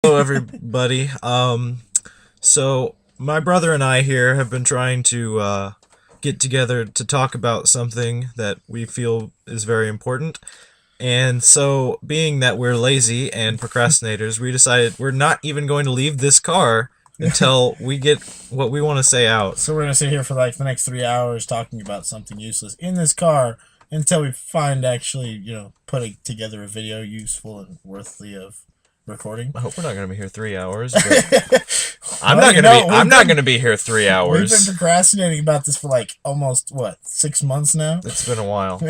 Hello, everybody. So my brother and I here have been trying to get together to talk about something that we feel is very important. And so, being that we're lazy and procrastinators, we decided we're not even going to leave this car until we get what we want to say out. So we're gonna sit here for like the next 3 hours talking about something useless in this car until we find actually, putting together a video useful and worthy of recording. I hope we're not going to be here 3 hours. But I'm Well, not going to be. I'm not going to be here three We've been hours. procrastinating about this for like almost 6 months now. It's been a while.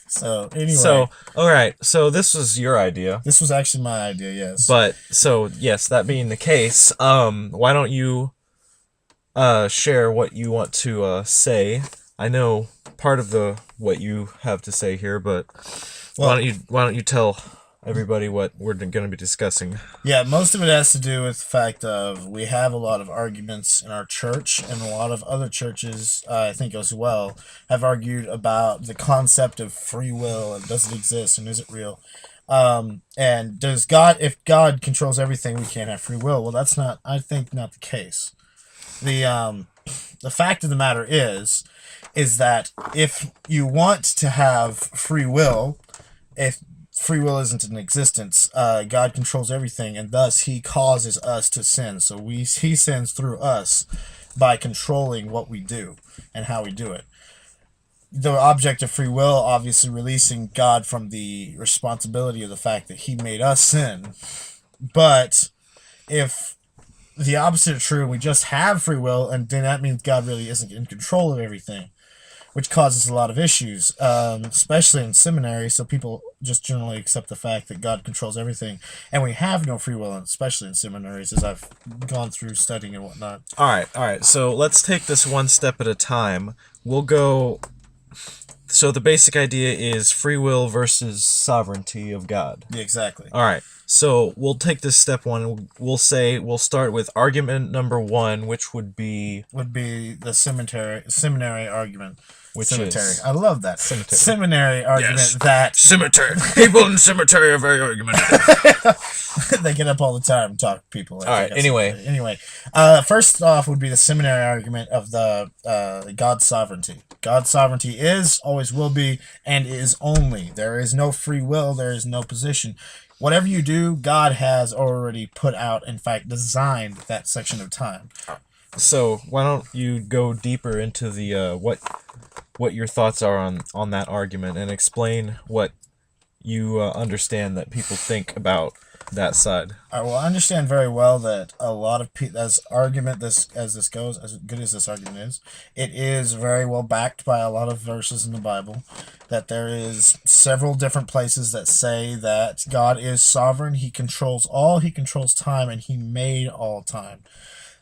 So anyway, So, all right. So this was your idea. this was actually my idea. Yes, But so yes, that being the case, why don't you share what you want to say? I know part of the what you have to say here, but Well- why don't you tell everybody what we're going to be discussing? yeah, most of it has to do with the fact of we have a lot of arguments in our church, and a lot of other churches, I think as well, have argued about the concept of free will and does it exist and is it real? And does God, if God controls everything, we can't have free will? Well, that's not, I think, not the case. The fact of the matter is that if you want to have free will, if free will isn't in existence, God controls everything, and thus He causes us to sin. So He sins through us by controlling what we do and how we do it. The object of free will, obviously, releasing God from the responsibility of the fact that He made us sin. But if the opposite is true, we just have free will, and then that means God really isn't in control of everything, which causes a lot of issues, especially in seminary. So people just generally accept the fact that God controls everything, and we have no free will, especially in seminaries, as I've gone through studying and whatnot. All right. So let's take this one step at a time. We'll go. So the basic idea is free will versus sovereignty of God. Yeah, exactly. All right. So we'll take this step one. We'll start with argument number one, which would be Would be the seminary argument. Which cemetery. is- I love that. Cemetery. Seminary argument Yes. that cemetery. People in cemetery are very argumentative. they get up all the time and talk to people. Like All right, Anyway, first off would be the seminary argument of the God's sovereignty. God's sovereignty is, always will be, and is only. There is no free will. There is no position. Whatever you do, God has already put out, in fact, designed that section of time. So why don't you go deeper into the what your thoughts are on that argument and explain what you understand that people think about that side. Well, I understand very well that a lot of people, as this goes, as good as this argument is, it is very well backed by a lot of verses in the Bible. That there is several different places that say that God is sovereign. He controls all. He controls time, and He made all time.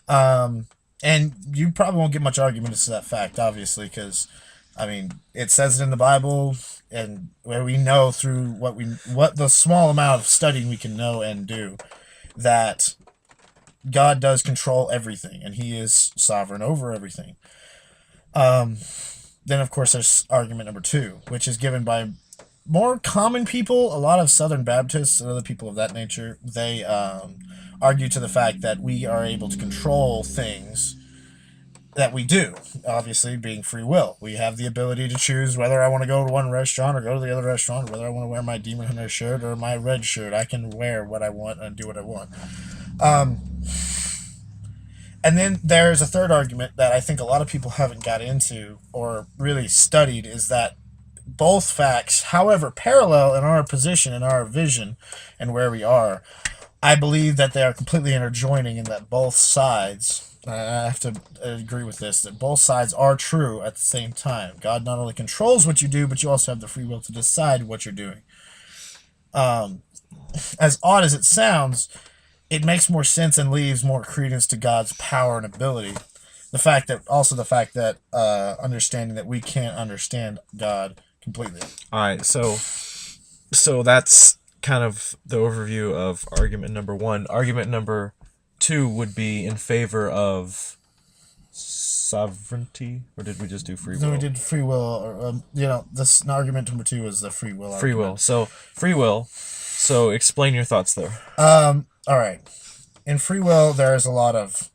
And you probably won't get much argument as to that fact, obviously, because I mean, it says it in the Bible, and where we know through what the small amount of studying we can know and do, that God does control everything, and He is sovereign over everything. Then, of course, there's argument number two, which is given by more common people, a lot of Southern Baptists and other people of that nature. They argue to the fact that we are able to control things that we do, obviously being free will. We have the ability to choose whether I want to go to one restaurant or go to the other restaurant, or whether I want to wear my Demon Hunter shirt or my red shirt. I can wear what I want and do what I want. And then there's a third argument that I think a lot of people haven't got into or really studied, is that both facts, however parallel in our position, in our vision, and where we are, I believe that they are completely interjoining, and that both sides, I have to agree with this, that both sides are true at the same time. God not only controls what you do, but you also have the free will to decide what you're doing. As odd as it sounds, it makes more sense and leaves more credence to God's power and ability. The fact that understanding that we can't understand God completely. All right, so that's kind of the overview of argument number one. Argument number two would be in favor of sovereignty, or did we just do free will? No, we did free will, or this argument number two is the free will. Free will. Argument. So free will. So explain your thoughts there. All right. In free will, there's a lot of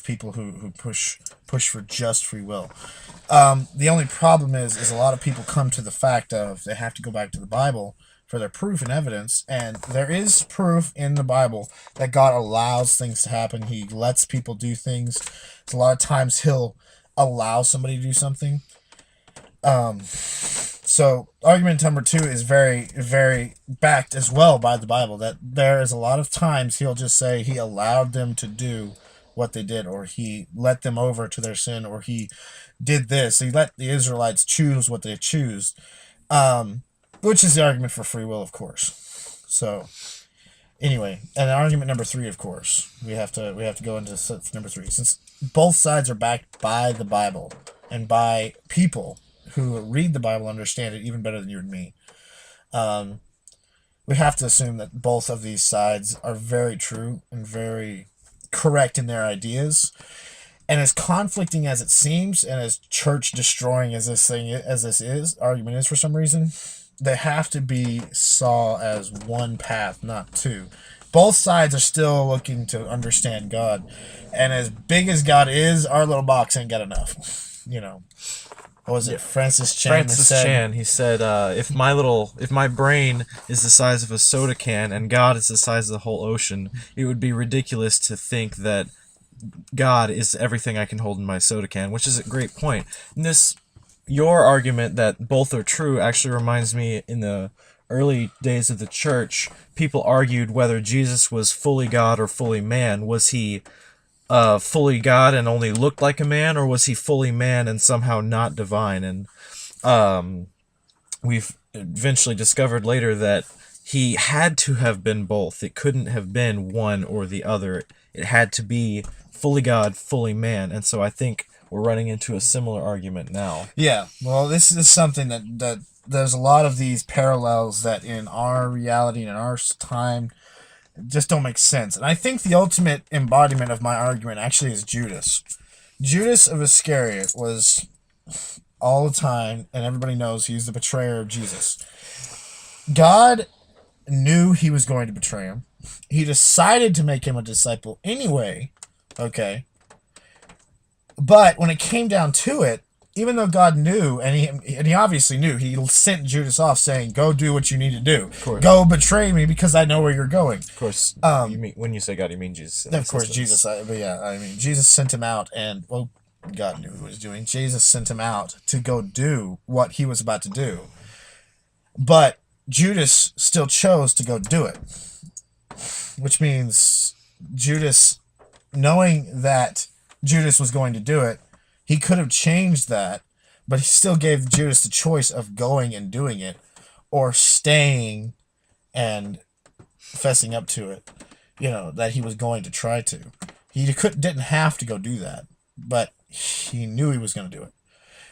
people who push for just free will. The only problem is a lot of people come to the fact of they have to go back to the Bible for their proof and evidence, and there is proof in the Bible that God allows things to happen. He lets people do things. A lot of times He'll allow somebody to do something. So argument number 2 is very, very backed as well by the Bible, that there is a lot of times He'll just say He allowed them to do what they did, or He let them over to their sin, or He did this. He let the Israelites choose what they choose, which is the argument for free will, of course. So anyway, and argument number 3, of course, we have to go into number 3, since both sides are backed by the Bible and by people who read the Bible understand it even better than you and me. We have to assume that both of these sides are very true and very correct in their ideas. And as conflicting as it seems, and as church destroying as this argument is for some reason, they have to be saw as one path, not two. Both sides are still looking to understand God, and as big as God is, our little box ain't got enough. What was it? Francis Chan. He said, if my brain is the size of a soda can and God is the size of the whole ocean, it would be ridiculous to think that God is everything I can hold in my soda can, which is a great point. And your argument that both are true actually reminds me, in the early days of the church, people argued whether Jesus was fully God or fully man. Was he fully God and only looked like a man, or was he fully man and somehow not divine? And we've eventually discovered later that he had to have been both. It couldn't have been one or the other. It had to be fully God, fully man. And so I think we're running into a similar argument now. Yeah, well, this is something that there's a lot of these parallels that in our reality and in our time just don't make sense. And I think the ultimate embodiment of my argument actually is Judas. Judas of Iscariot was all the time, and everybody knows he's the betrayer of Jesus. God knew he was going to betray him. He decided to make him a disciple anyway, okay? But when it came down to it, even though God knew, and he obviously knew, he sent Judas off saying, go do what you need to do. Go betray me because I know where you're going. Of course. When you say God, you mean Jesus. Of course, Jesus. Jesus sent him out, and, well, God knew what he was doing. Jesus sent him out to go do what he was about to do. But Judas still chose to go do it. Which means Judas, knowing that Judas was going to do it, he could have changed that, but he still gave Judas the choice of going and doing it, or staying and fessing up to it, that he was going to try to. He didn't have to go do that, but he knew he was going to do it.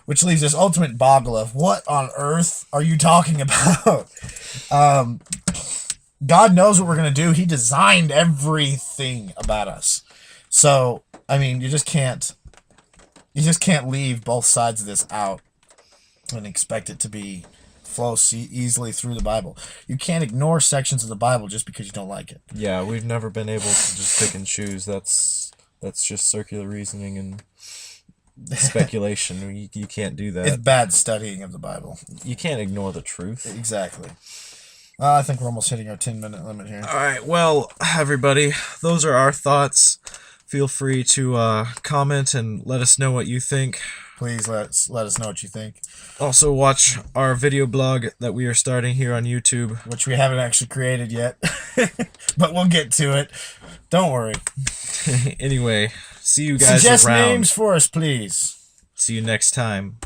Which leaves this ultimate boggle of, what on earth are you talking about? God knows what we're going to do. He designed everything about us. So, you just can't leave both sides of this out and expect it to flow easily through the Bible. You can't ignore sections of the Bible just because you don't like it. Yeah, we've never been able to just pick and choose. That's just circular reasoning and speculation. You can't do that. It's bad studying of the Bible. You can't ignore the truth. Exactly. I think we're almost hitting our 10-minute limit here. All right, well, everybody, those are our thoughts. Feel free to comment and let us know what you think. Please let us know what you think. Also, watch our video blog that we are starting here on YouTube, which we haven't actually created yet, but we'll get to it. Don't worry. Anyway, see you guys Suggest around. names for us, please. See you next time.